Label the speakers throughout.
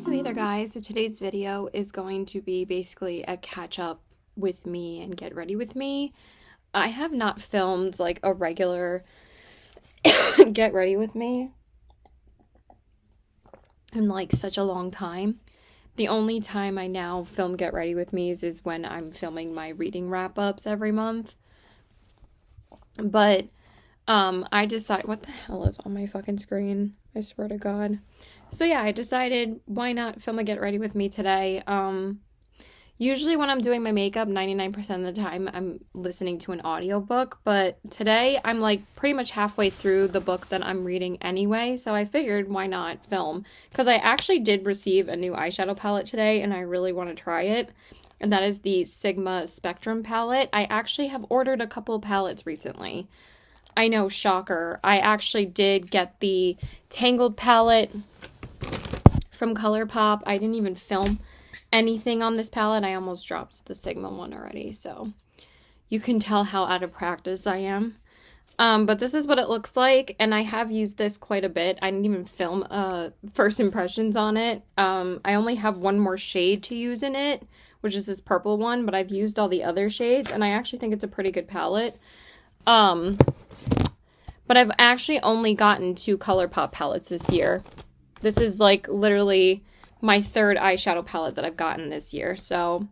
Speaker 1: So hey there guys, so today's video is going to be basically a catch up with me and get ready with me. I have not filmed like a regular get ready with me in like such a long time. The only time I now film get ready with me is when I'm filming my reading wrap-ups every month. But I decided, what the hell is on my fucking screen? I swear to God. So yeah, I decided why not film a get ready with me today. Usually when I'm doing my makeup, 99% of the time I'm listening to an audiobook, but today I'm like pretty much halfway through the book that I'm reading anyway, so I figured why not film, because I actually did receive a new eyeshadow palette today and I really want to try it, and that is the Sigma Spectrum palette. I actually have ordered a couple palettes recently. I know, shocker. I actually did get the Tangled palette from ColourPop. I didn't even film anything on this palette. I almost dropped the Sigma one already, so you can tell how out of practice I am. But this is what it looks like, and I have used this quite a bit. I didn't even film first impressions on it. I only have one more shade to use in it, which is this purple one, but I've used all the other shades, and I actually think it's a pretty good palette. But I've actually only gotten 2 ColourPop palettes this year. This is like literally my 3rd eyeshadow palette that I've gotten this year. So,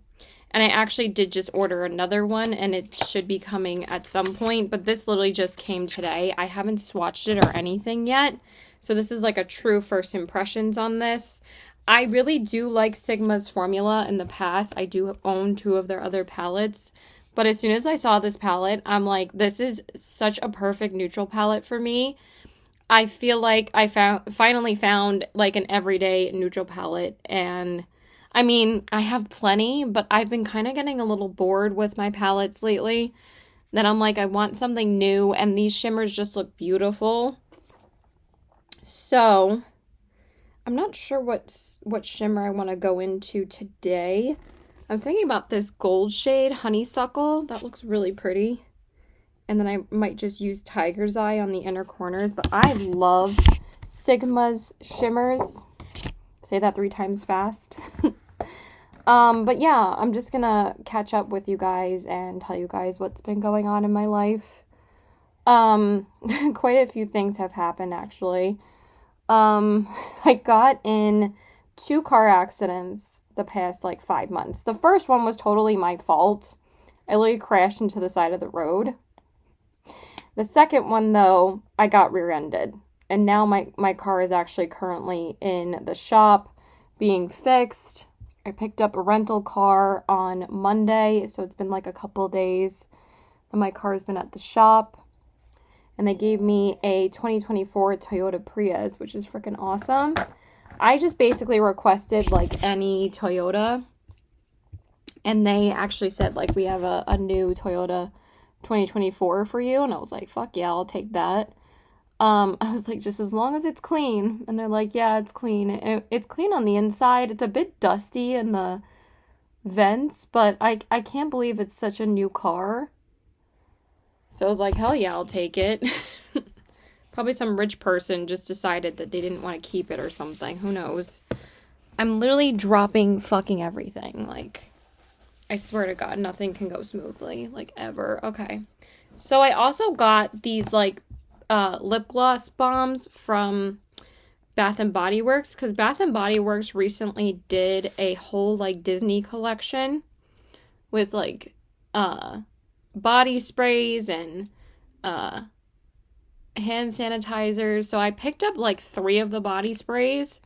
Speaker 1: and I actually did just order another one and it should be coming at some point, but this literally just came today. I haven't swatched it or anything yet. So this is like a true first impressions on this. I really do like Sigma's formula in the past. I do own 2 of their other palettes. But as soon as I saw this palette, I'm like, this is such a perfect neutral palette for me. I feel like I finally found like an everyday neutral palette, and I mean, I have plenty, but I've been kind of getting a little bored with my palettes lately. Then I'm like, I want something new, and these shimmers just look beautiful. So I'm not sure what shimmer I want to go into today. I'm thinking about this gold shade, Honeysuckle. That looks really pretty. And then I might just use Tiger's Eye on the inner corners. But I love Sigma's shimmers. Say that 3 times fast. But yeah, I'm just gonna catch up with you guys and tell you guys what's been going on in my life. Quite a few things have happened, actually. I got in 2 car accidents the past like 5 months. The first one was totally my fault. I literally crashed into the side of the road. The second one, though, I got rear-ended. And now my car is actually currently in the shop being fixed. I picked up a rental car on Monday, so it's been like a couple days. And my car has been at the shop. And they gave me a 2024 Toyota Prius, which is freaking awesome. I just basically requested like any Toyota. And they actually said like, we have a new Toyota 2024 for you, and I was like, fuck yeah, I'll take that. I was like, just as long as it's clean. And they're like, yeah, it's clean. It's clean on the inside. It's a bit dusty in the vents, but I can't believe it's such a new car. So I was like, hell yeah, I'll take it. Probably some rich person just decided that they didn't want to keep it or something. Who knows? I'm literally dropping fucking everything. Like, I swear to God, nothing can go smoothly, like, ever. Okay. So I also got these, like, lip gloss bombs from Bath & Body Works, because Bath & Body Works recently did a whole, like, Disney collection with, like, body sprays and, hand sanitizers. So I picked up, like, 3 of the body sprays.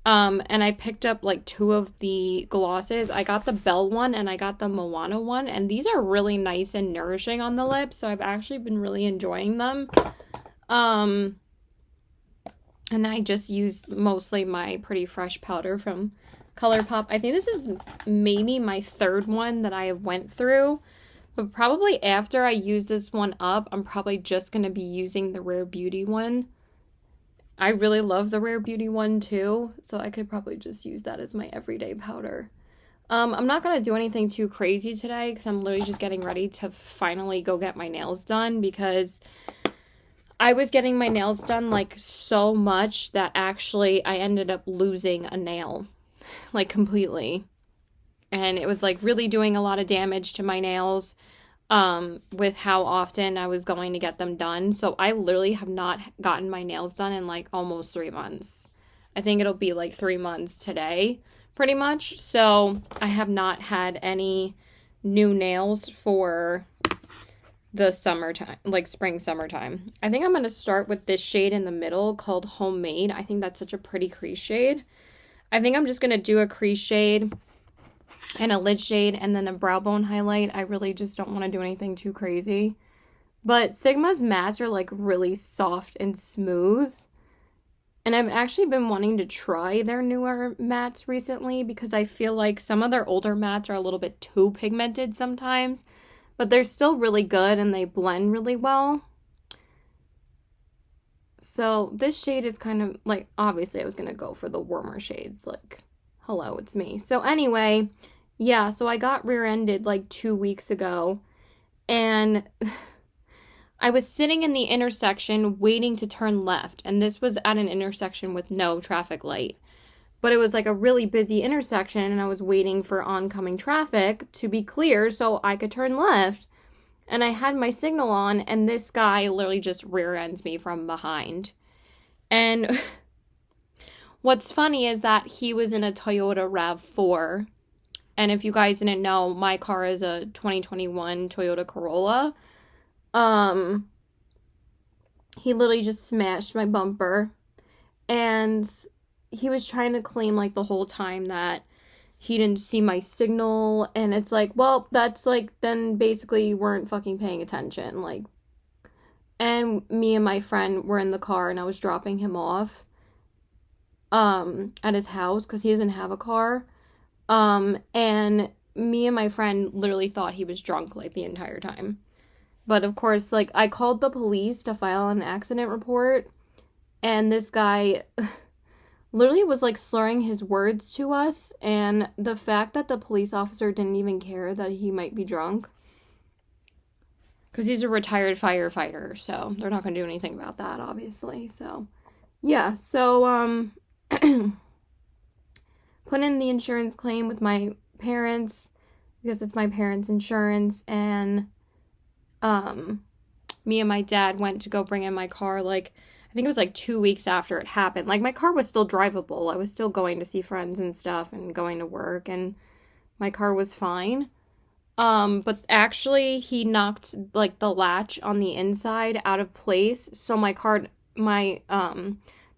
Speaker 1: And I picked up like 2 of the glosses. I got the Belle one and I got the Moana one, and these are really nice and nourishing on the lips, so I've actually been really enjoying them. And I just used mostly my Pretty Fresh powder from ColourPop. I think this is maybe my 3rd one that I have went through, but probably after I use this one up, I'm probably just going to be using the Rare Beauty one. I really love the Rare Beauty one too, so I could probably just use that as my everyday powder. I'm not going to do anything too crazy today because I'm literally just getting ready to finally go get my nails done, because I was getting my nails done like so much that actually I ended up losing a nail, like completely. And it was like really doing a lot of damage to my nails with how often I was going to get them done. So I literally have not gotten my nails done in like almost 3 months. I think it'll be like 3 months today, pretty much. So I have not had any new nails for the summertime, like spring, summertime. I think I'm going to start with this shade in the middle called Homemade. I think that's such a pretty crease shade. I think I'm just going to do a crease shade and a lid shade and then a brow bone highlight. I really just don't want to do anything too crazy. But Sigma's mattes are like really soft and smooth. And I've actually been wanting to try their newer mattes recently because I feel like some of their older mattes are a little bit too pigmented sometimes. But they're still really good and they blend really well. So this shade is kind of like, obviously I was going to go for the warmer shades. Like, hello, it's me. So anyway, yeah, so I got rear-ended like 2 weeks ago. And I was sitting in the intersection waiting to turn left. And this was at an intersection with no traffic light. But it was like a really busy intersection and I was waiting for oncoming traffic to be clear so I could turn left. And I had my signal on and this guy literally just rear ends me from behind. And what's funny is that he was in a Toyota RAV4. And if you guys didn't know, my car is a 2021 Toyota Corolla. He literally just smashed my bumper. And he was trying to claim like the whole time that he didn't see my signal, and it's like, well, that's like, then basically you weren't fucking paying attention, like. And me and my friend were in the car and I was dropping him off at his house because he doesn't have a car, and me and my friend literally thought he was drunk like the entire time. But of course, like, I called the police to file an accident report, and this guy literally was like slurring his words to us, and the fact that the police officer didn't even care that he might be drunk, because he's a retired firefighter, so they're not going to do anything about that, obviously. So yeah, so put in the insurance claim with my parents because it's my parents' insurance, and me and my dad went to go bring in my car like, I think it was like 2 weeks after it happened. Like, my car was still drivable. I was still going to see friends and stuff and going to work, and my car was fine. But actually he knocked like the latch on the inside out of place, so my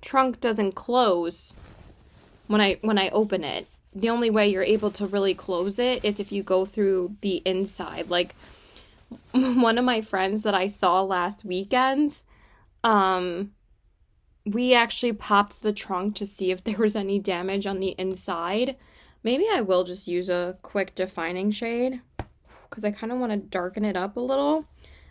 Speaker 1: trunk doesn't close when I open it. The only way you're able to really close it is if you go through the inside. Like, one of my friends that I saw last weekend, we actually popped the trunk to see if there was any damage on the inside. Maybe I will just use a quick defining shade because I kind of want to darken it up a little.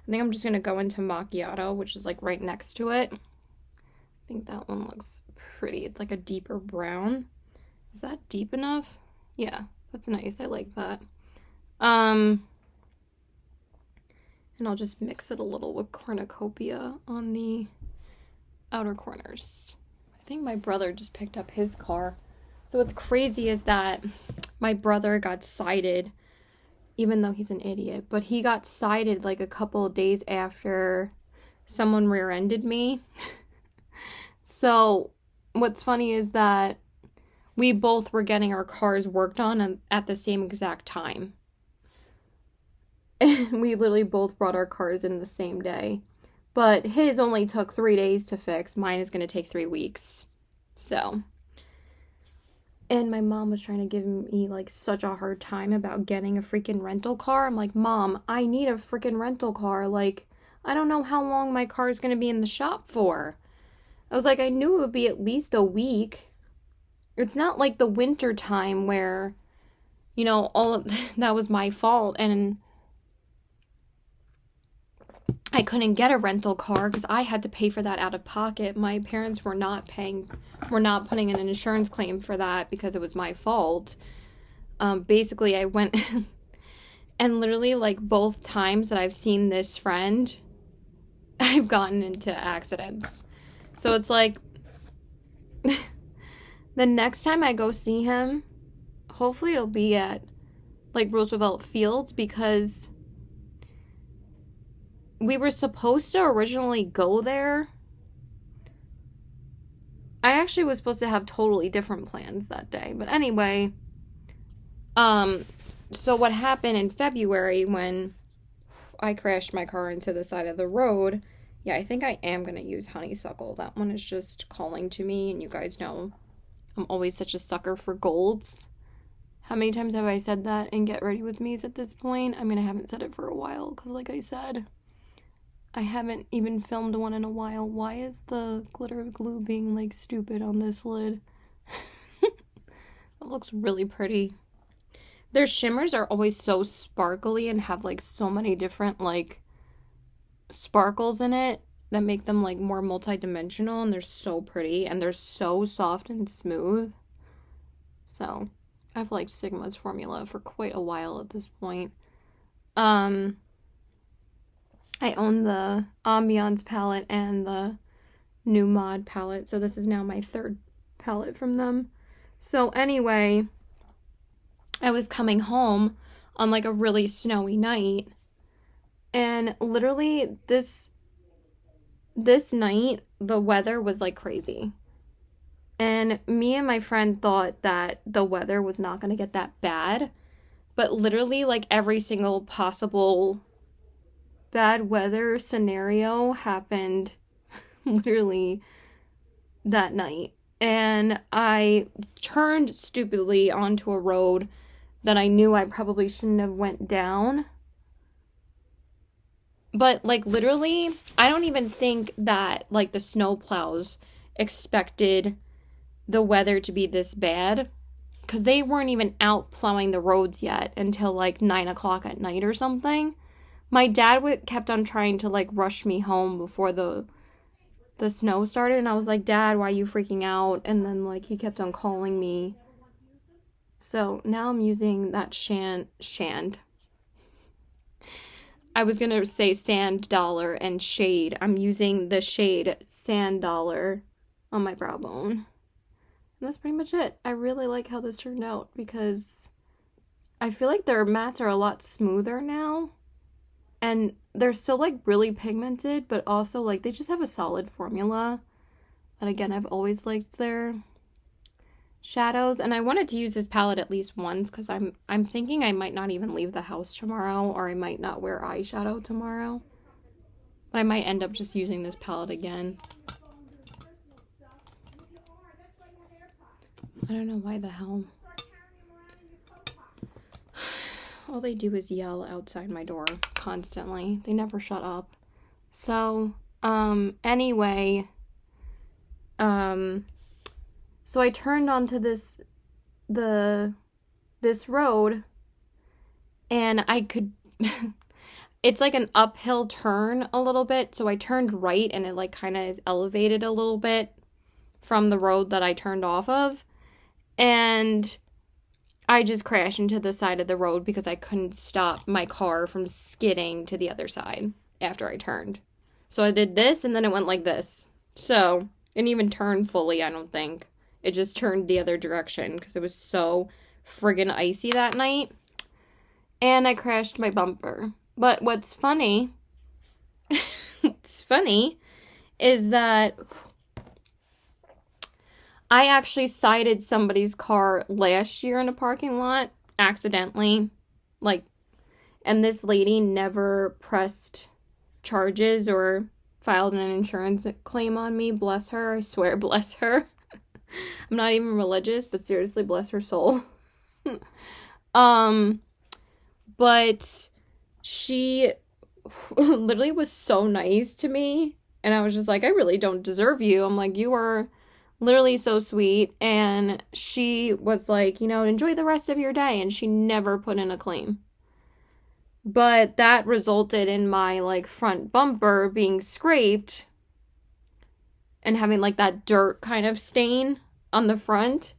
Speaker 1: I think I'm just going to go into Macchiato, which is like right next to it. I think that one looks pretty. It's like a deeper brown. Is that deep enough? Yeah, that's nice. I like that. And I'll just mix it a little with cornucopia on the outer corners. I think my brother just picked up his car. So what's crazy is that my brother got cited, even though he's an idiot, but he got cited like a couple of days after someone rear-ended me. So what's funny is that we both were getting our cars worked on at the same exact time. We literally both brought our cars in the same day. But his only took 3 days to fix. Mine is going to take 3 weeks. So. And my mom was trying to give me, like, such a hard time about getting a freaking rental car. I'm like, Mom, I need a freaking rental car. Like, I don't know how long my car is going to be in the shop for. I was like, I knew it would be at least a week. It's not like the winter time where, you know, all of that was my fault. And I couldn't get a rental car because I had to pay for that out of pocket. My parents were not putting in an insurance claim for that because it was my fault. Basically, I went and literally, like, both times that I've seen this friend I've gotten into accidents. So it's like, the next time I go see him, hopefully it'll be at like Roosevelt Field, because we were supposed to originally go there. I actually was supposed to have totally different plans that day. But anyway, so what happened in February when I crashed my car into the side of the road, yeah, I think I am going to use honeysuckle. That one is just calling to me, and you guys know I'm always such a sucker for golds. How many times have I said that in Get Ready With Me's at this point? I mean, I haven't said it for a while, because like I said, I haven't even filmed one in a while. Why is the glitter glue being, like, stupid on this lid? It looks really pretty. Their shimmers are always so sparkly and have, like, so many different, like, sparkles in it that make them, like, more multi-dimensional, and they're so pretty, and they're so soft and smooth. So I've liked Sigma's formula for quite a while at this point. I own the Ambiance palette and the new Mod palette, so this is now my third palette from them. So anyway, I was coming home on like a really snowy night, and literally this night the weather was like crazy. And me and my friend thought that the weather was not going to get that bad. But literally, like, every single possible bad weather scenario happened literally that night. And I turned stupidly onto a road that I knew I probably shouldn't have went down. But, like, literally, I don't even think that, like, the snowplows expected the weather to be this bad, because they weren't even out plowing the roads yet until like 9 o'clock at night or something. My dad kept on trying to like rush me home before the snow started, and I was like, Dad, why are you freaking out? And then like he kept on calling me. So now I'm using that shand. I was gonna say sand dollar and shade. I'm using the shade Sand Dollar on my brow bone. And that's pretty much it. I really like how this turned out, because I feel like their mattes are a lot smoother now. And they're still like really pigmented, but also like they just have a solid formula. And again, I've always liked their shadows. And I wanted to use this palette at least once, because I'm thinking I might not even leave the house tomorrow, or I might not wear eyeshadow tomorrow. But I might end up just using this palette again. I don't know why the hell. All they do is yell outside my door constantly. They never shut up. So, anyway, so I turned onto this road, and I could, it's like an uphill turn a little bit, so I turned right, and it like kind of is elevated a little bit from the road that I turned off of. And I just crashed into the side of the road because I couldn't stop my car from skidding to the other side after I turned. So I did this, and then it went like this. So it didn't even turn fully, I don't think. It just turned the other direction because it was so friggin' icy that night. And I crashed my bumper. But what's funny is that I actually sided somebody's car last year in a parking lot, accidentally, like, and this lady never pressed charges or filed an insurance claim on me. Bless her, I swear, bless her. I'm not even religious, but seriously, bless her soul. But she literally was so nice to me, and I was just like, I really don't deserve you. I'm like, you are literally so sweet. And she was like, you know, enjoy the rest of your day, and she never put in a claim. But that resulted in my like front bumper being scraped and having like that dirt kind of stain on the front.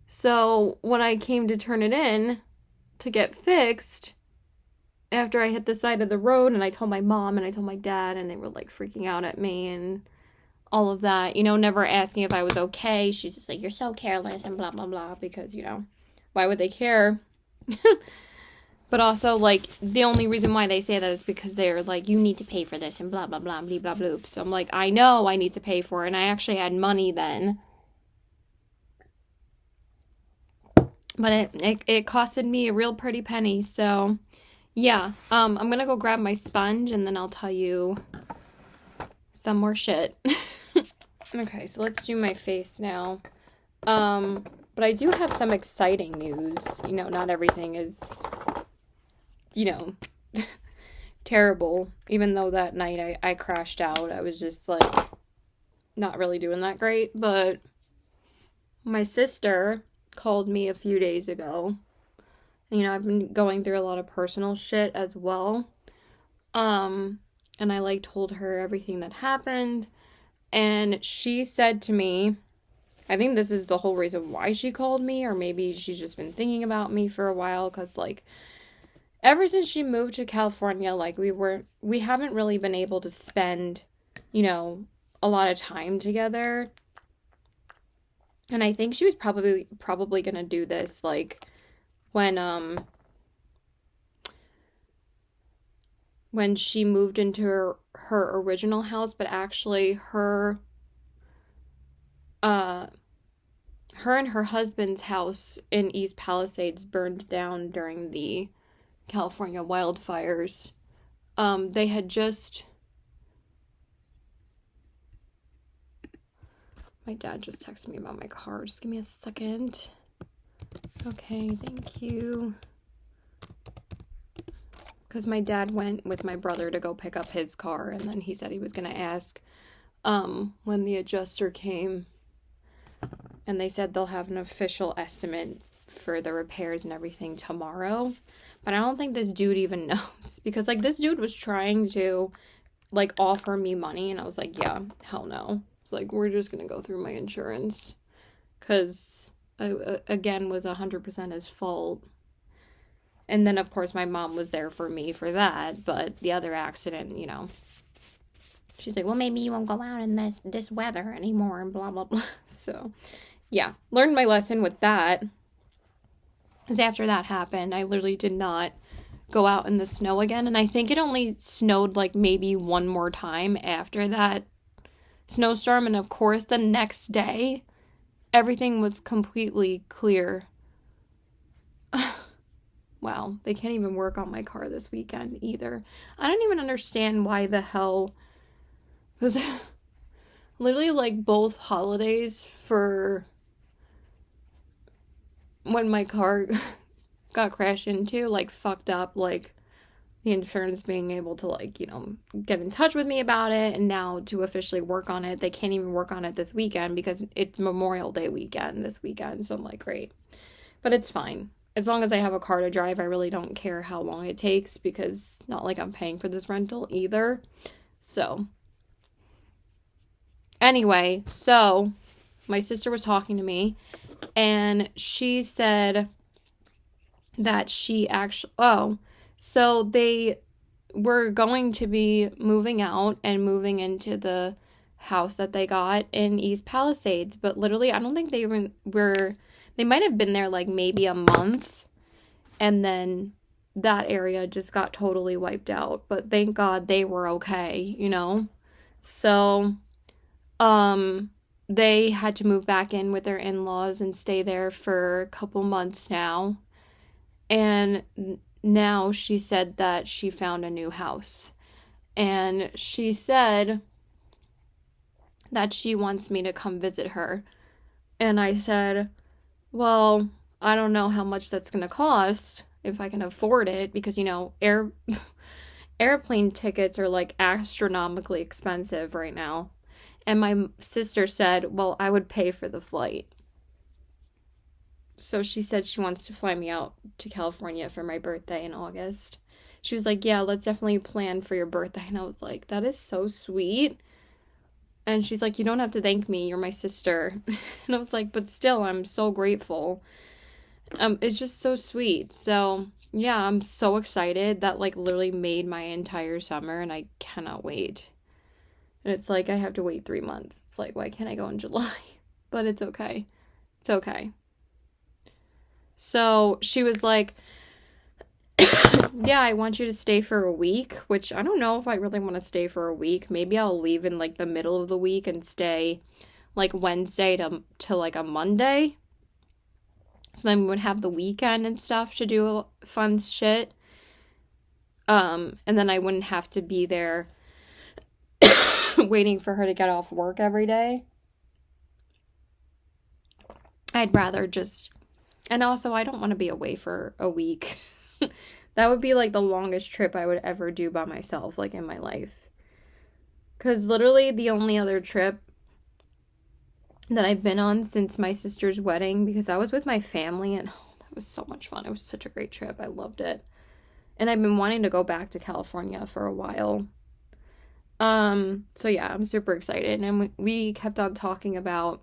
Speaker 1: So when I came to turn it in to get fixed, after I hit the side of the road, and I told my mom and I told my dad, and they were like freaking out at me and all of that, you know, never asking if I was okay. She's just like, you're so careless and blah, blah, blah, because, you know, why would they care? But also, like, the only reason why they say that is because they're like, you need to pay for this and blah, blah, blah, blah, blah, blah. So I'm like, I know I need to pay for it, and I actually had money then. But it costed me a real pretty penny, so yeah. I'm gonna go grab my sponge, and then I'll tell you some more shit. Okay, so let's do my face now. But I do have some exciting news. You know, not everything is, you know, terrible. Even though that night I crashed out. I was just, like, not really doing that great. But my sister called me a few days ago. You know, I've been going through a lot of personal shit as well. And I, like, told her everything that happened. And she said to me, I think this is the whole reason why she called me, or maybe she's just been thinking about me for a while, because, like, ever since she moved to California, like, we haven't really been able to spend, you know, a lot of time together. And I think she was probably gonna do this, like, when she moved into her original house, but actually her and her husband's house in East Palisades burned down during the California wildfires. They had just... My dad just texted me about my car. Just give me a second. Okay, thank you. Because my dad went with my brother to go pick up his car, and then he said he was going to ask when the adjuster came. And they said they'll have an official estimate for the repairs and everything tomorrow. But I don't think this dude even knows. Because, like, this dude was trying to, like, offer me money. And I was like, yeah, hell no. Like, we're just going to go through my insurance. Because, again, was 100% his fault. And then, of course, my mom was there for me for that. But the other accident, you know. She's like, well, maybe you won't go out in this weather anymore and blah, blah, blah. So, yeah. Learned my lesson with that. Because after that happened, I literally did not go out in the snow again. And I think it only snowed, like, maybe one more time after that snowstorm. And, of course, the next day, everything was completely clear. Wow. They can't even work on my car this weekend either. I don't even understand why the hell... Because literally, like, both holidays for when my car got crashed into, like, fucked up, like, the insurance being able to, like, you know, get in touch with me about it, and now to officially work on it. They can't even work on it this weekend because it's Memorial Day weekend this weekend, so I'm like, great. But it's fine. As long as I have a car to drive, I really don't care how long it takes, because not like I'm paying for this rental either. So... Anyway, so my sister was talking to me, and she said that she actually, so they were going to be moving out and moving into the house that they got in East Palisades, but literally, I don't think they they might have been there like maybe a month, and then that area just got totally wiped out, but thank God they were okay, you know? So... they had to move back in with their in-laws and stay there for a couple months now. And now she said that she found a new house. And she said that she wants me to come visit her. And I said, well, I don't know how much that's going to cost, if I can afford it, because, you know, airplane tickets are, like, astronomically expensive right now. And my sister said, well, I would pay for the flight. So she said she wants to fly me out to California for my birthday in August. She was like, yeah, let's definitely plan for your birthday. And I was like, that is so sweet. And she's like, you don't have to thank me. You're my sister. And I was like, but still, I'm so grateful. It's just so sweet. So yeah, I'm so excited. That like literally made my entire summer and I cannot wait. And it's like I have to wait 3 months. It's like, why can't I go in July? But it's okay. It's okay. So she was like, yeah, I want you to stay for a week, which I don't know if I really want to stay for a week. Maybe I'll leave in like the middle of the week and stay like Wednesday to like a Monday. So then we would have the weekend and stuff to do fun shit. And then I wouldn't have to be there waiting for her to get off work every day. I'd rather just, and also I don't want to be away for a week. That would be like the longest trip I would ever do by myself, like in my life. Because literally the only other trip that I've been on since my sister's wedding, because I was with my family and oh, that was so much fun. It was such a great trip. I loved it. And I've been wanting to go back to California for a while. So yeah, I'm super excited. And we kept on talking about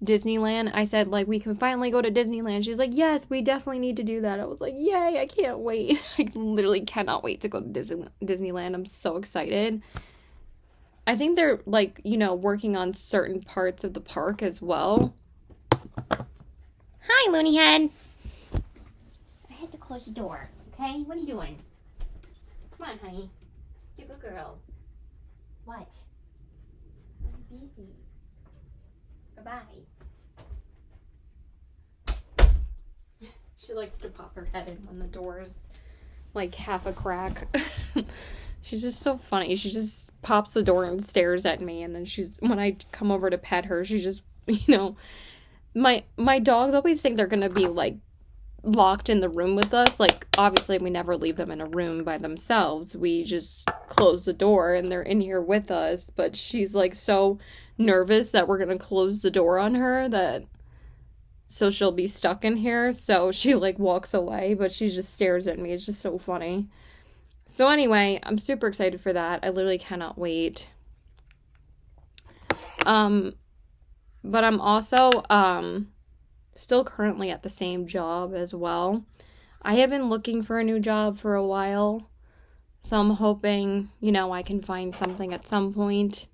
Speaker 1: Disneyland. I said, like, we can finally go to Disneyland. She's like, yes, we definitely need to do that. I was like, yay, I can't wait. I literally cannot wait to go to Disneyland. I'm so excited. I think they're, like, you know, working on certain parts of the park as well. Hi, Looney Head. I had to close the door, okay? What are you doing? Come on, honey. You're a good girl. What? I'm busy. Bye-bye. She likes to pop her head in when the door's like half a crack. She's just so funny. She just pops the door and stares at me, and then when I come over to pet her, she just, you know, my dogs always think they're gonna be like locked in the room with us. Like, obviously we never leave them in a room by themselves. We just close the door and they're in here with us, but she's like so nervous that we're gonna close the door on her so she'll be stuck in here, so she like walks away, but she just stares at me. It's just so funny. So anyway, I'm super excited for that. I literally cannot wait. But I'm also still currently at the same job as well. I have been looking for a new job for a while, so I'm hoping, you know, I can find something at some point.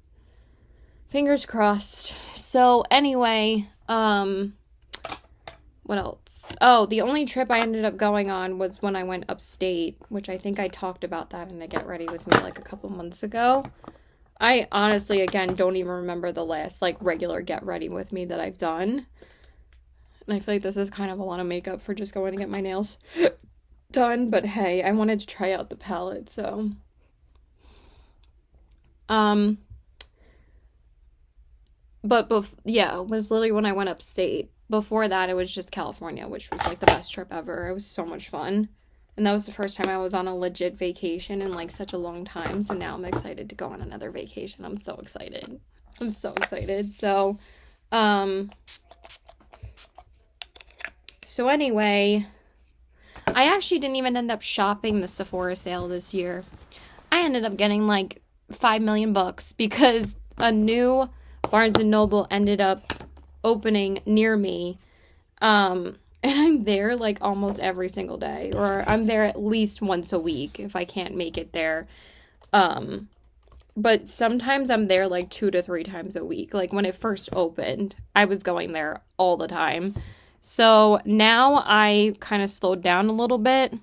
Speaker 1: Fingers crossed. So anyway, what else? Oh, the only trip I ended up going on was when I went upstate, which I think I talked about that in a Get Ready With Me like a couple months ago. I honestly, again, don't even remember the last like regular Get Ready With Me that I've done. And I feel like this is kind of a lot of makeup for just going to get my nails done. But hey, I wanted to try out the palette, so. Yeah, it was literally when I went upstate. Before that, it was just California, which was like the best trip ever. It was so much fun. And that was the first time I was on a legit vacation in like such a long time. So now I'm excited to go on another vacation. I'm so excited. I'm so excited. So anyway, I actually didn't even end up shopping the Sephora sale this year. I ended up getting like 5 million bucks because a new Barnes & Noble ended up opening near me. And I'm there like almost every single day, or I'm there at least once a week if I can't make it there. But sometimes I'm there like 2 to 3 times a week. Like when it first opened, I was going there all the time. So now I kind of slowed down a little bit.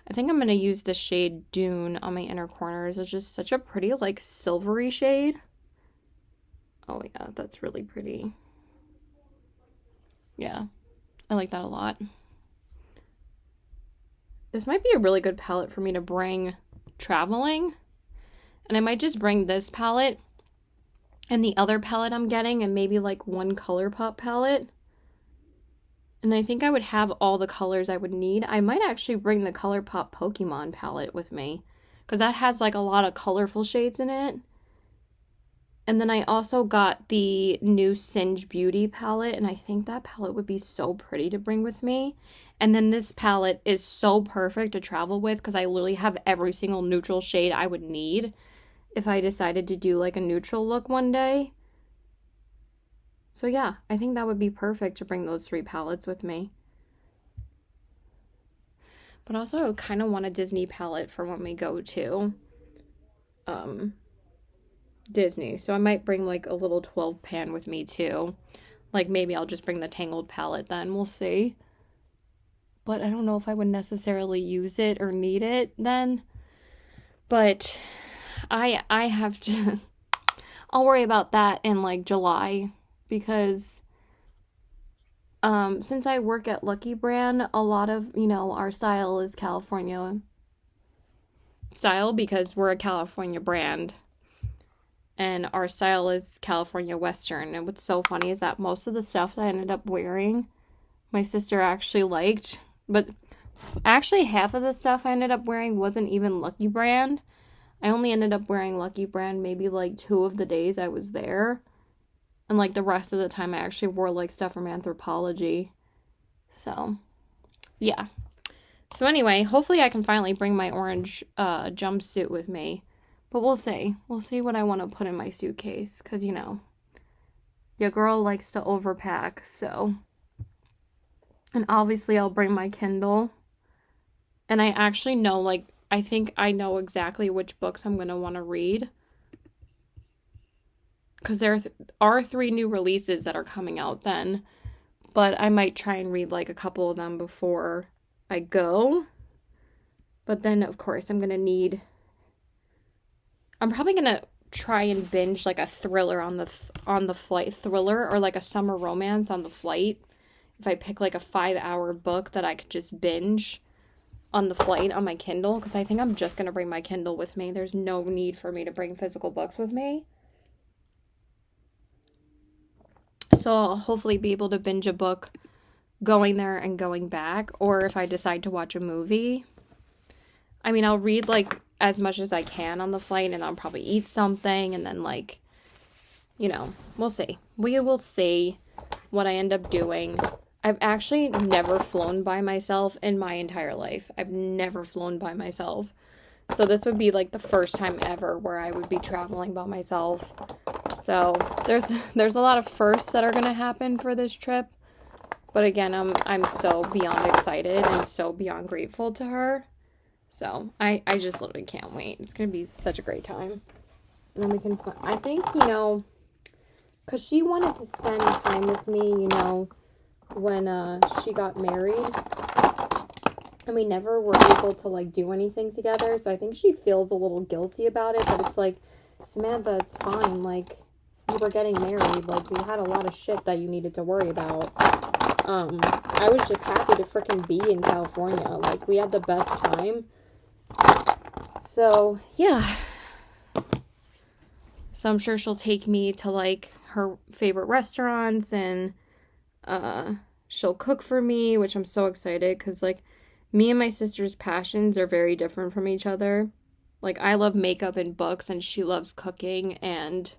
Speaker 1: I think I'm going to use the shade Dune on my inner corners. It's just such a pretty like silvery shade. Oh yeah, that's really pretty. Yeah, I like that a lot. This might be a really good palette for me to bring traveling. And I might just bring this palette and the other palette I'm getting and maybe like one ColourPop palette. And I think I would have all the colors I would need. I might actually bring the ColourPop Pokemon palette with me because that has like a lot of colorful shades in it. And then I also got the new Singe Beauty palette, and I think that palette would be so pretty to bring with me. And then this palette is so perfect to travel with because I literally have every single neutral shade I would need if I decided to do like a neutral look one day. So yeah, I think that would be perfect to bring those 3 palettes with me. But also I kind of want a Disney palette for when we go to Disney. So I might bring like a little 12 pan with me too. Like maybe I'll just bring the Tangled palette then. We'll see. But I don't know if I would necessarily use it or need it then. But I have to I'll worry about that in like July because since I work at Lucky Brand, a lot of, our style is California style because we're a California brand. And our style is California Western. And what's so funny is that most of the stuff that I ended up wearing, my sister actually liked. But actually half of the stuff I ended up wearing wasn't even Lucky Brand. I only ended up wearing Lucky Brand maybe like 2 of the days I was there. And like the rest of the time I actually wore like stuff from Anthropologie. So, yeah. So anyway, hopefully I can finally bring my orange jumpsuit with me. But we'll see. We'll see what I want to put in my suitcase. Because, your girl likes to overpack. So, and obviously I'll bring my Kindle. And I actually know, like, I think I know exactly which books I'm going to want to read. Because there are 3 new releases that are coming out then. But I might try and read, like, a couple of them before I go. But then, of course, I'm probably going to try and binge, like, a thriller on the flight. Thriller or, like, a summer romance on the flight. If I pick, like, a 5-hour book that I could just binge on the flight on my Kindle. Because I think I'm just going to bring my Kindle with me. There's no need for me to bring physical books with me. So I'll hopefully be able to binge a book going there and going back. Or if I decide to watch a movie. I mean, I'll read, like, as much as I can on the flight. And I'll probably eat something. And then, like, we'll see. We will see what I end up doing. I've actually never flown by myself in my entire life. I've never flown by myself. So this would be, like, the first time ever where I would be traveling by myself. So there's a lot of firsts that are going to happen for this trip. But again, I'm so beyond excited and so beyond grateful to her. So I just literally can't wait. It's going to be such a great time. And then we can, I think, because she wanted to spend time with me, when she got married. And we never were able to, like, do anything together. So I think she feels a little guilty about it. But it's like, Samantha, it's fine. Like, you were getting married. Like, we had a lot of shit that you needed to worry about. I was just happy to freaking be in California. Like, we had the best time. So, yeah. So I'm sure she'll take me to, like, her favorite restaurants. And she'll cook for me, which I'm so excited. Because, like, me and my sister's passions are very different from each other. Like, I love makeup and books, and she loves cooking, and,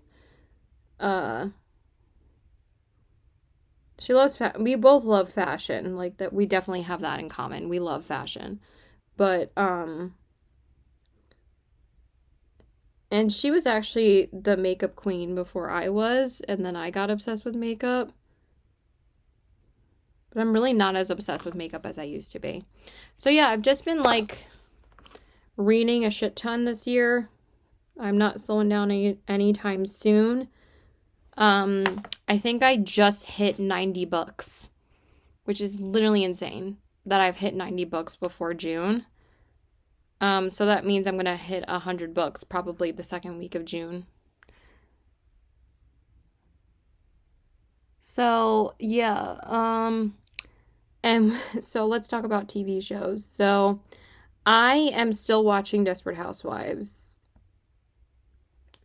Speaker 1: she loves, we both love fashion, like, that we definitely have that in common. We love fashion, but, and she was actually the makeup queen before I was, and then I got obsessed with makeup. But I'm really not as obsessed with makeup as I used to be. So yeah, I've just been, like, reading a shit ton this year. I'm not slowing down anytime soon. I think I just hit 90 books, which is literally insane that I've hit 90 books before June. So that means I'm going to hit 100 books probably the second week of June. So, yeah, and so let's talk about TV shows. So, I am still watching Desperate Housewives,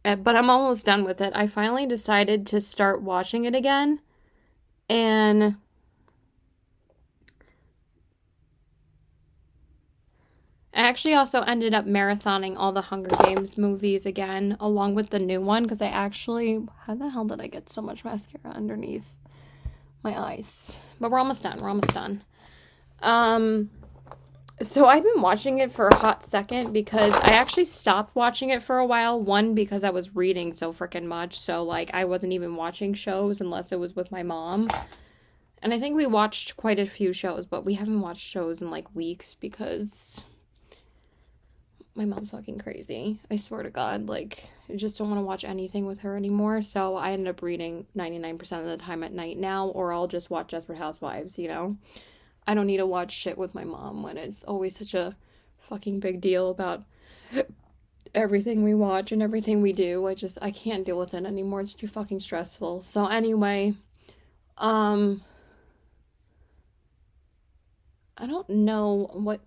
Speaker 1: but I'm almost done with it. I finally decided to start watching it again, and I actually also ended up marathoning all the Hunger Games movies again, along with the new one, because how the hell did I get so much mascara underneath my eyes? But we're almost done. So I've been watching it for a hot second because I actually stopped watching it for a while. One, because I was reading so freaking much. So, like, I wasn't even watching shows unless it was with my mom. And I think we watched quite a few shows, but we haven't watched shows in like weeks because my mom's fucking crazy. I swear to God, like, I just don't want to watch anything with her anymore. So I ended up reading 99% of the time at night now, or I'll just watch Desperate Housewives, you know? I don't need to watch shit with my mom when it's always such a fucking big deal about everything we watch and everything we do. I can't deal with it anymore. It's too fucking stressful. So anyway, I don't know what,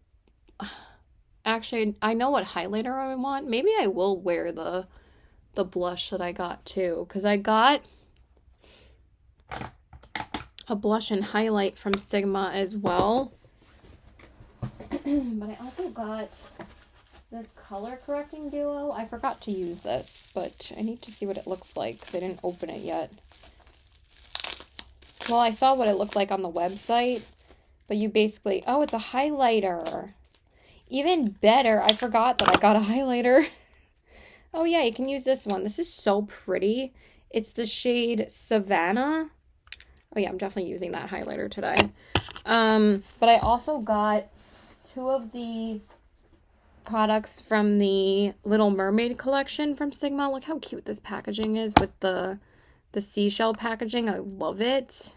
Speaker 1: actually, I know what highlighter I want. Maybe I will wear the blush that I got too, because I got a blush and highlight from Sigma as well. But I also got this color correcting duo. I forgot to use this, but I need to see what it looks like because I didn't open it yet. Well, I saw what it looked like on the website, but you basically, oh, it's a highlighter. Even better, I forgot that I got a highlighter. Oh yeah, you can use this one. This is so pretty. It's the shade Savannah. Oh yeah, I'm definitely using that highlighter today. But I also got 2 of the products from the Little Mermaid collection from Sigma. Look how cute this packaging is with the seashell packaging. I love it.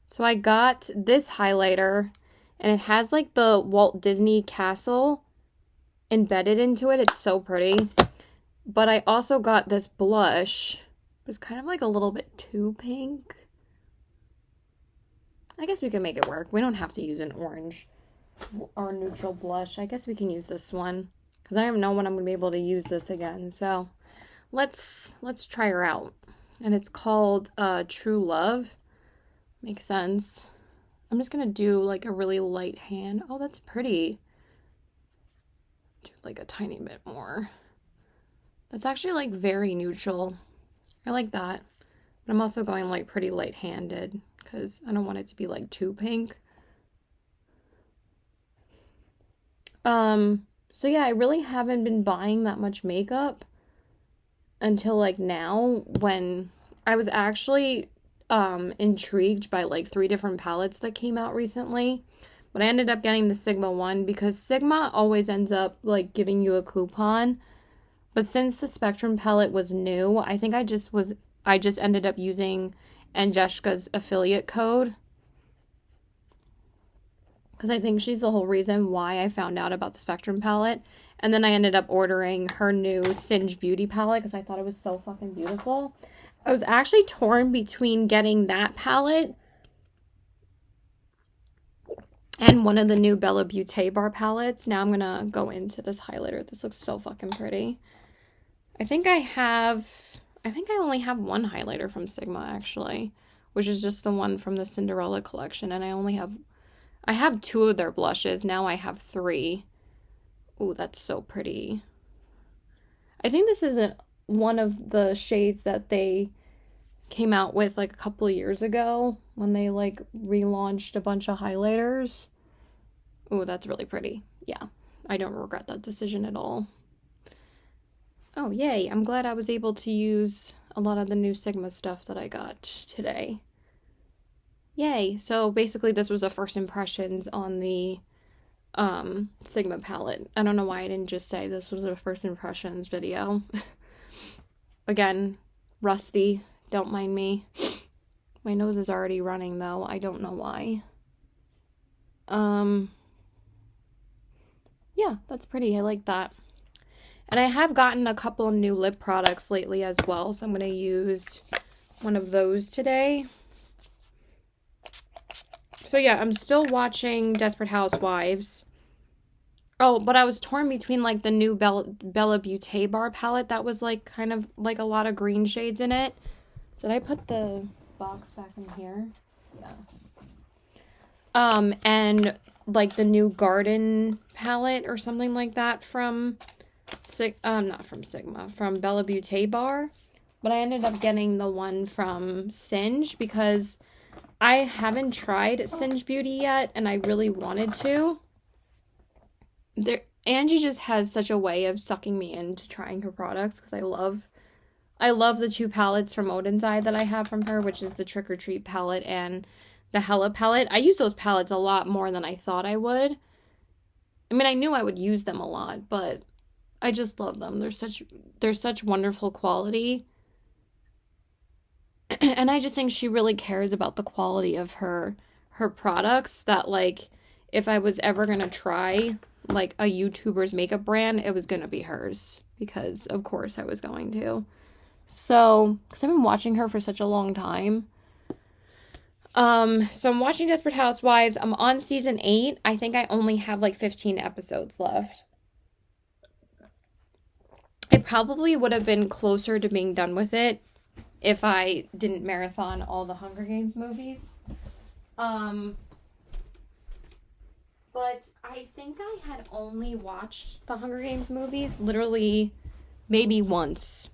Speaker 1: So I got this highlighter, and it has like the Walt Disney castle embedded into it. It's so pretty. But I also got this blush. It's kind of like a little bit too pink. I guess we can make it work. We don't have to use an orange or neutral blush. I guess we can use this one because I don't know when I'm going to be able to use this again. So let's try her out. And it's called True Love. Makes sense. I'm just going to do like a really light hand. Oh, that's pretty. Do like a tiny bit more. That's actually like very neutral. I like that. But I'm also going like pretty light-handed because I don't want it to be like too pink. So yeah, I really haven't been buying that much makeup until like now, when I was actually intrigued by like 3 different palettes that came out recently. But I ended up getting the Sigma one because Sigma always ends up like giving you a coupon. But since the Spectrum palette was new, I think I just ended up using Angeshka's affiliate code. Because I think she's the whole reason why I found out about the Spectrum palette. And then I ended up ordering her new Singe Beauty palette because I thought it was so fucking beautiful. I was actually torn between getting that palette and one of the new Bella Beauté bar palettes. Now I'm going to go into this highlighter. This looks so fucking pretty. I think I only have one highlighter from Sigma, actually, which is just the one from the Cinderella collection. And I have 2 of their blushes. Now I have 3. Ooh, that's so pretty. I think this isn't one of the shades that they came out with like a couple of years ago when they like relaunched a bunch of highlighters. Ooh, that's really pretty. Yeah, I don't regret that decision at all. Oh, yay. I'm glad I was able to use a lot of the new Sigma stuff that I got today. Yay. So basically this was a first impressions on the Sigma palette. I don't know why I didn't just say this was a first impressions video. Again, rusty. Don't mind me. My nose is already running though. I don't know why. Yeah, that's pretty. I like that. And I have gotten a couple of new lip products lately as well, so I'm going to use one of those today. So yeah, I'm still watching Desperate Housewives. Oh, but I was torn between like the new Bella Beauté bar palette that was like kind of like a lot of green shades in it. Did I put the box back in here? Yeah. And like the new Garden palette or something like that from not from Sigma, from Bella Beauté bar. But I ended up getting the one from Singe because I haven't tried Singe Beauty yet and I really wanted to. Angie just has such a way of sucking me into trying her products because I love the 2 palettes from Odin's Eye that I have from her, which is the Trick or Treat palette and the Hella palette. I use those palettes a lot more than I thought I would. I mean, I knew I would use them a lot, but I just love them. They're such wonderful quality. And I just think she really cares about the quality of her products, that like if I was ever going to try like a YouTuber's makeup brand, it was going to be hers, because of course I was going to. So, cuz I've been watching her for such a long time. So I'm watching Desperate Housewives. I'm on season 8. I think I only have like 15 episodes left. I probably would have been closer to being done with it if I didn't marathon all the Hunger Games movies. But I think I had only watched the Hunger Games movies literally maybe once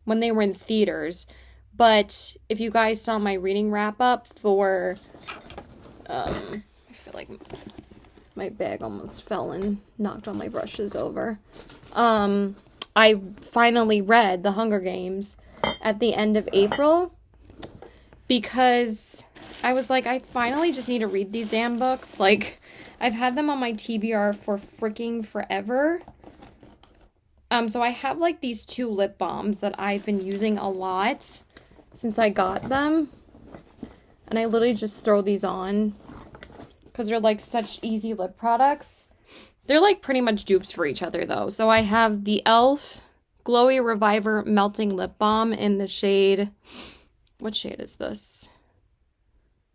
Speaker 1: when they were in theaters. But if you guys saw my reading wrap up for, I feel like my bag almost fell and knocked all my brushes over. I finally read The Hunger Games at the end of April, because I was like, I finally just need to read these damn books. Like, I've had them on my TBR for freaking forever. So I have like these 2 lip balms that I've been using a lot since I got them. And I literally just throw these on because they're like such easy lip products. They're like pretty much dupes for each other though. So I have the e.l.f. Glowy Reviver Melting Lip Balm in the shade... What shade is this?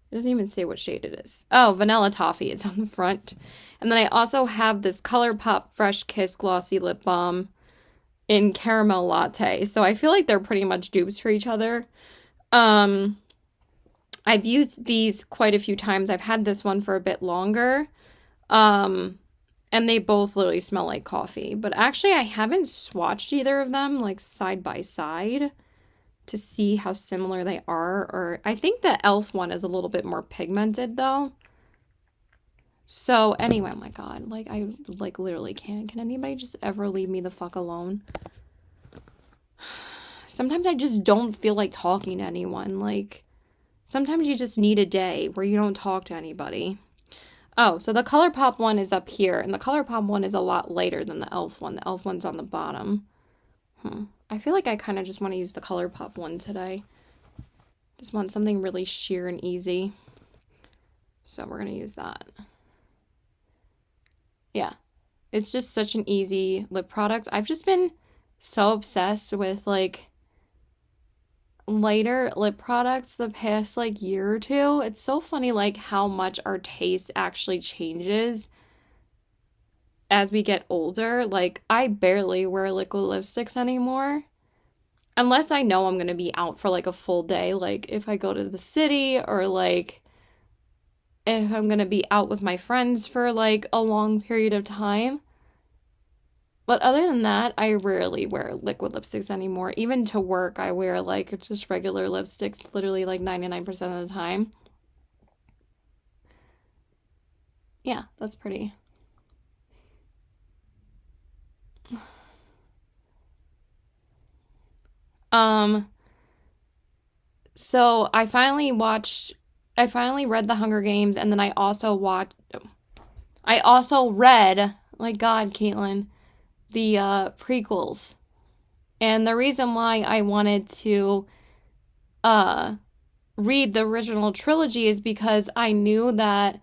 Speaker 1: It doesn't even say what shade it is. Oh, Vanilla Toffee. It's on the front. And then I also have this ColourPop Fresh Kiss Glossy Lip Balm in Caramel Latte. So I feel like they're pretty much dupes for each other. I've used these quite a few times. I've had this one for a bit longer. And they both literally smell like coffee. But actually, I haven't swatched either of them, like, side by side to see how similar they are. Or I think the e.l.f. one is a little bit more pigmented, though. So, anyway, oh my god. Like, I, like, literally can't. Can anybody just ever leave me the fuck alone? Sometimes I just don't feel like talking to anyone. Like, sometimes you just need a day where you don't talk to anybody. Oh, so the ColourPop one is up here, and the ColourPop one is a lot lighter than the e.l.f. one. The e.l.f. one's on the bottom. I feel like I kind of just want to use the ColourPop one today. Just want something really sheer and easy. So we're going to use that. Yeah. It's just such an easy lip product. I've just been so obsessed with, like, lighter lip products the past, like, year or two. It's so funny, like, how much our taste actually changes as we get older. Like, I barely wear liquid lipsticks anymore. Unless I know I'm going to be out for, like, a full day. Like, if I go to the city, or, like, if I'm going to be out with my friends for, like, a long period of time. But other than that, I rarely wear liquid lipsticks anymore. Even to work, I wear, like, just regular lipsticks literally, like, 99% of the time. Yeah, that's pretty. So I finally read The Hunger Games, and then I also read, my God, Caitlin, the prequels. And the reason why I wanted to read the original trilogy is because I knew that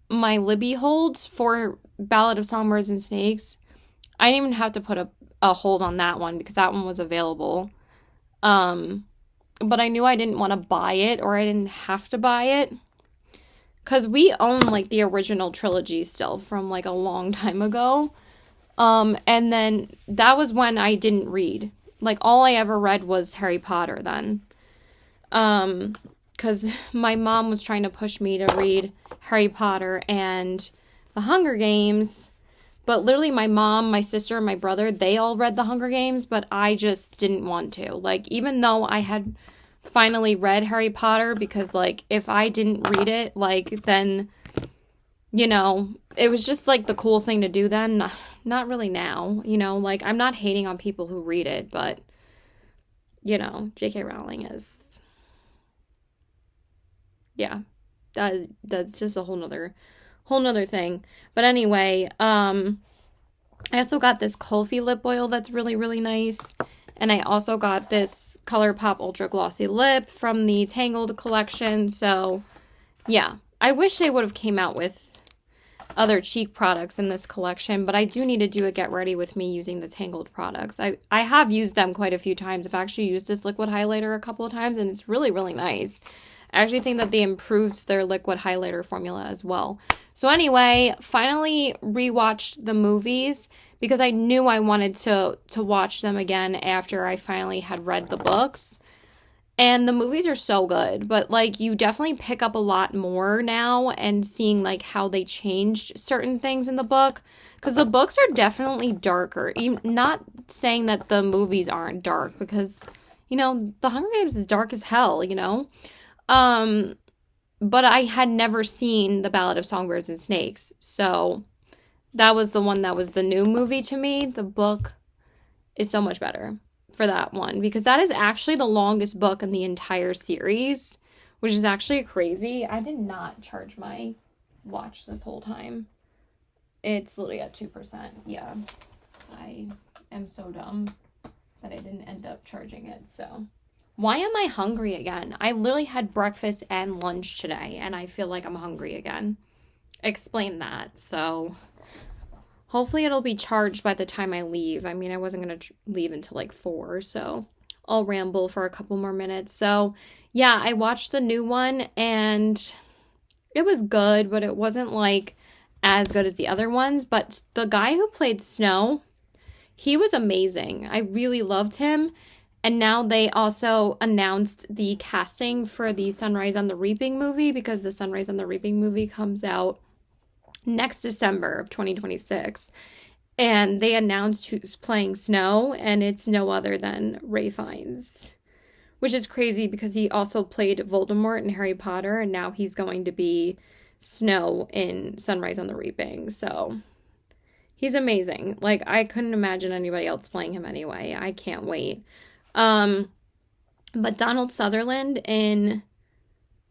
Speaker 1: my Libby holds for Ballad of Songbirds and Snakes, I didn't even have to put a hold on that one because that one was available. But I knew I didn't want to buy it, or I didn't have to buy it, because we own, like, the original trilogy still from, like, a long time ago. And then that was when I didn't read. Like, all I ever read was Harry Potter then. Because my mom was trying to push me to read Harry Potter and The Hunger Games. But literally my mom, my sister, and my brother, they all read The Hunger Games, but I just didn't want to. Like, even though I had finally read Harry Potter, because, like, if I didn't read it, like, then, you know, it was just, like, the cool thing to do then. Not really now, you know, like, I'm not hating on people who read it, but, you know, J.K. Rowling is, yeah, that's just a whole nother thing. But anyway, I also got this Kulfi lip oil that's really, really nice. And I also got this ColourPop Ultra Glossy Lip from the Tangled collection. So, yeah. I wish they would have came out with other cheek products in this collection, but I do need to do a get ready with me using the Tangled products. I have used them quite a few times. I've actually used this liquid highlighter a couple of times, and it's really, really nice. I actually think that they improved their liquid highlighter formula as well. So anyway, finally rewatched the movies because I knew I wanted to watch them again after I finally had read the books. And the movies are so good, but like you definitely pick up a lot more now and seeing like how they changed certain things in the book, because the books are definitely darker. Even, not saying that the movies aren't dark, because The Hunger Games is dark as hell, but I had never seen The Ballad of Songbirds and Snakes, so that was the one that was the new movie to me. The book is so much better for that one, because that is actually the longest book in the entire series, which is actually crazy. I did not charge my watch this whole time. It's literally at 2%. Yeah, I am so dumb that I didn't end up charging it. So why am I hungry again? I literally had breakfast and lunch today, and I feel like I'm hungry again. Explain that. So hopefully it'll be charged by the time I leave. I mean, I wasn't going to leave until like 4, so I'll ramble for a couple more minutes. So, yeah, I watched the new one, and it was good, but it wasn't like as good as the other ones. But the guy who played Snow, he was amazing. I really loved him. And now they also announced the casting for the Sunrise on the Reaping movie, because the Sunrise on the Reaping movie comes out next December of 2026, and they announced who's playing Snow, and it's no other than Ralph Fiennes, which is crazy because he also played Voldemort in Harry Potter, and now he's going to be Snow in Sunrise on the Reaping. So he's amazing. Like, I couldn't imagine anybody else playing him anyway. I can't wait. But Donald Sutherland in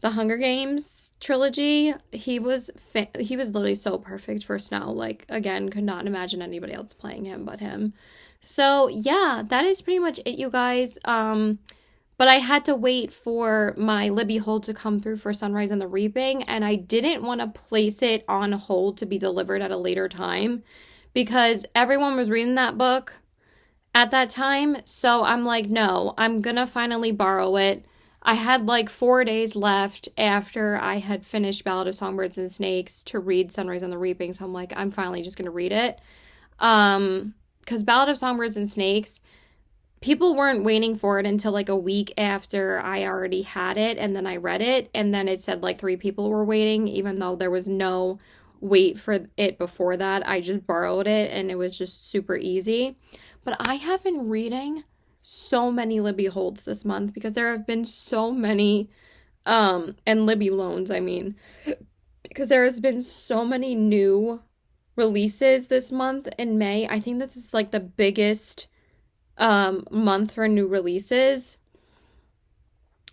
Speaker 1: the Hunger Games trilogy, he was literally so perfect for Snow. Like, again, could not imagine anybody else playing him but him. So, yeah, that is pretty much it, you guys. But I had to wait for my Libby hold to come through for Sunrise and the Reaping, and I didn't want to place it on hold to be delivered at a later time because everyone was reading that book at that time. So I'm like, no, I'm gonna finally borrow it. I had like 4 days left after I had finished Ballad of Songbirds and Snakes to read Sunrise on the Reaping. So I'm like, I'm finally just going to read it. Because Ballad of Songbirds and Snakes, people weren't waiting for it until like a week after I already had it. And then I read it. And then it said like 3 people were waiting, even though there was no wait for it before that. I just borrowed it and it was just super easy. But I have been reading so many Libby holds this month because there have been so many and Libby loans, I mean, because there has been so many new releases this month in May. I think this is like the biggest month for new releases.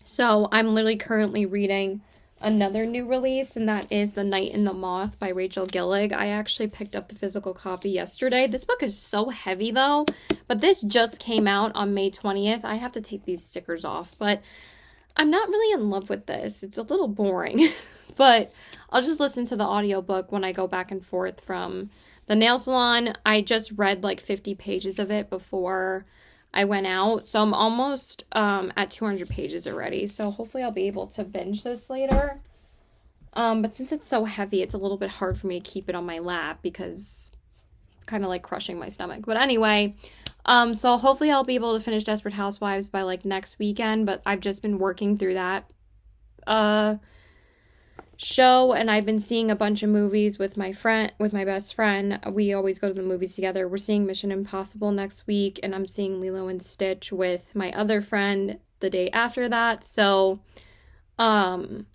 Speaker 1: So I'm literally currently reading another new release, and that is The Night and the Moth by Rachel Gillig. I actually picked up the physical copy yesterday. This book is so heavy though, but this just came out on May 20th. I have to take these stickers off, but I'm not really in love with this. It's a little boring, but I'll just listen to the audiobook when I go back and forth from the nail salon. I just read like 50 pages of it before I went out, so I'm almost at 200 pages already, so hopefully I'll be able to binge this later. But since it's so heavy, it's a little bit hard for me to keep it on my lap because it's kind of like crushing my stomach. But anyway, so hopefully I'll be able to finish Desperate Housewives by like next weekend, but I've just been working through that show, and I've been seeing a bunch of movies with my best friend. We always go to the movies together. We're seeing Mission Impossible next week, and I'm seeing Lilo and Stitch with my other friend the day after that. So and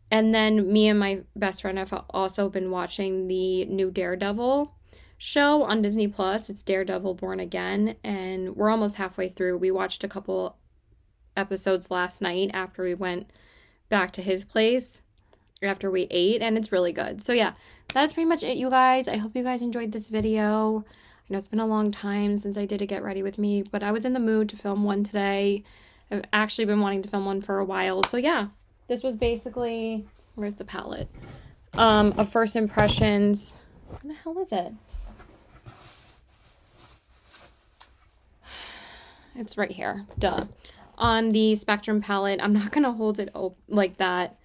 Speaker 1: then me and my best friend have also been watching the new Daredevil show on Disney Plus. It's Daredevil Born Again, and we're almost halfway through. We watched a couple episodes last night after we went back to his place. after we ate, and it's really good. So yeah, that's pretty much it, you guys. I hope you guys enjoyed this video. I know it's been a long time since I did a Get Ready With Me, but I was in the mood to film one today. I've actually been wanting to film one for a while. So yeah, this was basically, where's the palette? Of first impressions. Where the hell is it? It's right here. Duh. On the Spectrum palette. I'm not going to hold it like that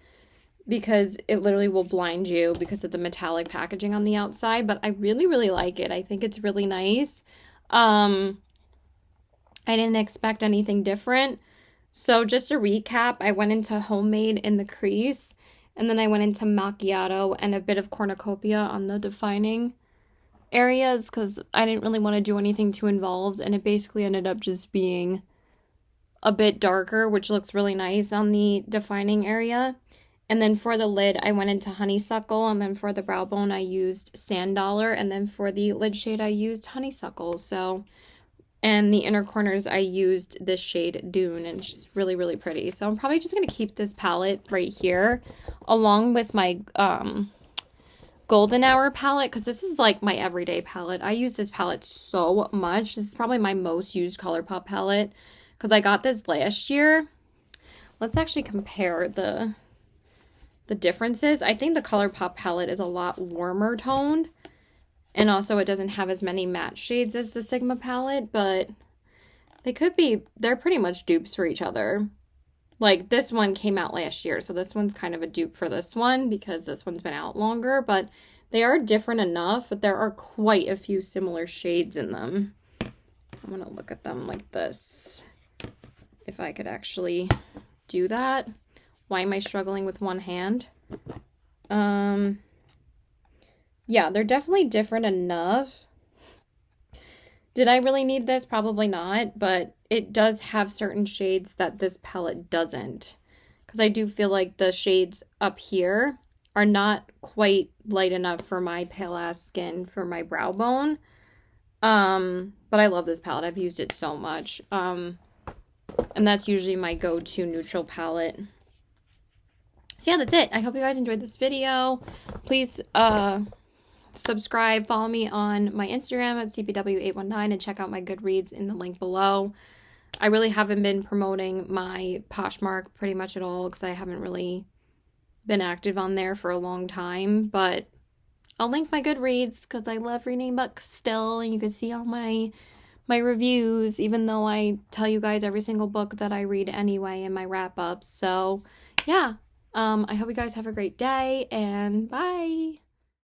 Speaker 1: because it literally will blind you because of the metallic packaging on the outside. But I really, really like it. I think it's really nice. I didn't expect anything different. So just to recap, I went into Homemade in the crease. And then I went into Macchiato and a bit of Cornucopia on the defining areas because I didn't really want to do anything too involved, and it basically ended up just being a bit darker, which looks really nice on the defining area. And then for the lid, I went into Honeysuckle, and then for the brow bone, I used Sand Dollar, and then for the lid shade, I used Honeysuckle. So, and the inner corners, I used this shade Dune, and it's just really, really pretty. So I'm probably just going to keep this palette right here along with my Golden Hour palette, because this is like my everyday palette. I use this palette so much. This is probably my most used ColourPop palette because I got this last year. Let's actually compare the differences. I think the ColourPop palette is a lot warmer toned, and also it doesn't have as many matte shades as the Sigma palette, but they're pretty much dupes for each other. Like, this one came out last year, so this one's kind of a dupe for this one because this one's been out longer, but they are different enough, but there are quite a few similar shades in them. I'm going to look at them like this, if I could actually do that. Why am I struggling with one hand? Yeah, they're definitely different enough. Did I really need this? Probably not, but it does have certain shades that this palette doesn't. Because I do feel like the shades up here are not quite light enough for my pale ass skin for my brow bone. But I love this palette. I've used it so much. And that's usually my go-to neutral palette. So yeah, that's it. I hope you guys enjoyed this video. Please, subscribe, follow me on my Instagram at CPW819 and check out my Goodreads in the link below. I really haven't been promoting my Poshmark pretty much at all because I haven't really been active on there for a long time, but I'll link my Goodreads because I love reading books still, and you can see all my reviews, even though I tell you guys every single book that I read anyway in my wrap-ups. So yeah, I hope you guys have a great day, and bye!